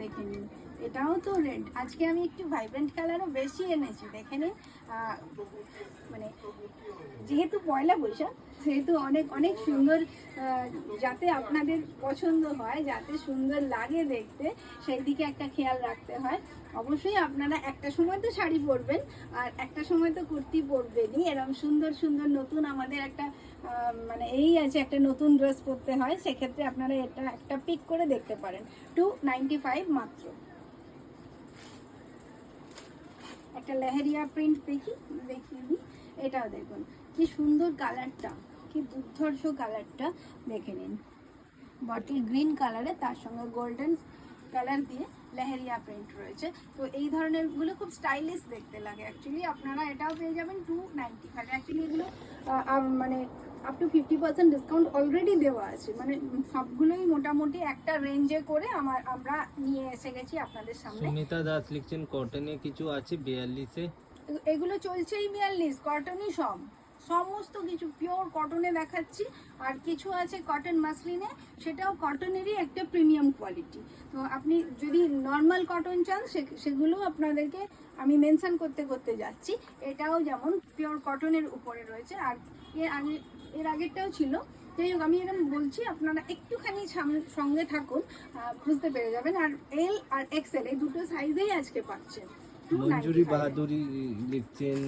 দেখে নিন, এটাও তো রেড। আজকে আমি একটু ভাইব্রেন্ট কালারও বেশি এনেছি, দেখে নিন। মানে যেহেতু পয়লা বৈশাখ, সেহেতু অনেক অনেক সুন্দর, যাতে আপনাদের পছন্দ হয়, যাতে সুন্দর লাগে দেখতে, সেই দিকে একটা খেয়াল রাখতে হয়। অবশ্যই আপনারা একটা সময় তো শাড়ি পরবেন, আর একটা সময় তো কুর্তি পরবেনই। এরকম সুন্দর সুন্দর নতুন আমাদের একটা মানে এই আছে, একটা নতুন ড্রেস পরতে হয়, সেক্ষেত্রে আপনারা এটা একটা পিক করে দেখতে পারেন। 295 মাত্র। একটা লেহেরিয়া প্রিন্ট দেখিয়ে দিই। এটাও দেখুন কি সুন্দর কালারটা, কি দুর্ধর্ষ কালারটা, দেখে নিন। বটল গ্রিন কালারে তার সঙ্গে গোল্ডেন কালার দিয়ে লেহেরিয়া প্রিন্ট রয়েছে। তো এই ধরনের গুলো খুব স্টাইলিশ দেখতে লাগে। অ্যাকচুয়ালি আপনারা এটাও পেয়ে যাবেন 295। অ্যাকচুয়ালি এগুলো মানে আপ টু 50% ডিসকাউন্ট অলরেডি দেওয়া আছে। মানে সবগুলোই মোটামুটি একটা রেঞ্জে করে আমরা নিয়ে এসে গেছি আপনাদের সামনে। সুমিতা দাস লিখছেন কটনে কিছু আছে 42-এ। এগুলো চলছেই 42, কটনই সব, সমস্ত কিছু পিওর কটনে দেখাচ্ছি। আর কিছু আছে কটন মাসলিনে, সেটাও কটনেরই একটা প্রিমিয়াম কোয়ালিটি। তো আপনি যদি নর্মাল কটন চান, সেগুলো আপনাদেরকে আমি মেনশন করতে করতে যাচ্ছি। এটাও যেমন পিওর কটনের উপরে রয়েছে। আর এর আগেরটাও ছিল। যাই হোক, আমি এরকম বলছি, আপনারা একটুখানি সঙ্গে থাকুন, বুঝতে পেরে যাবেন। আর এল আর এক্সেল এই দুটো সাইজেই আজকে পাচ্ছেন। মঞ্জুরি বাহাদুরি লিখছেন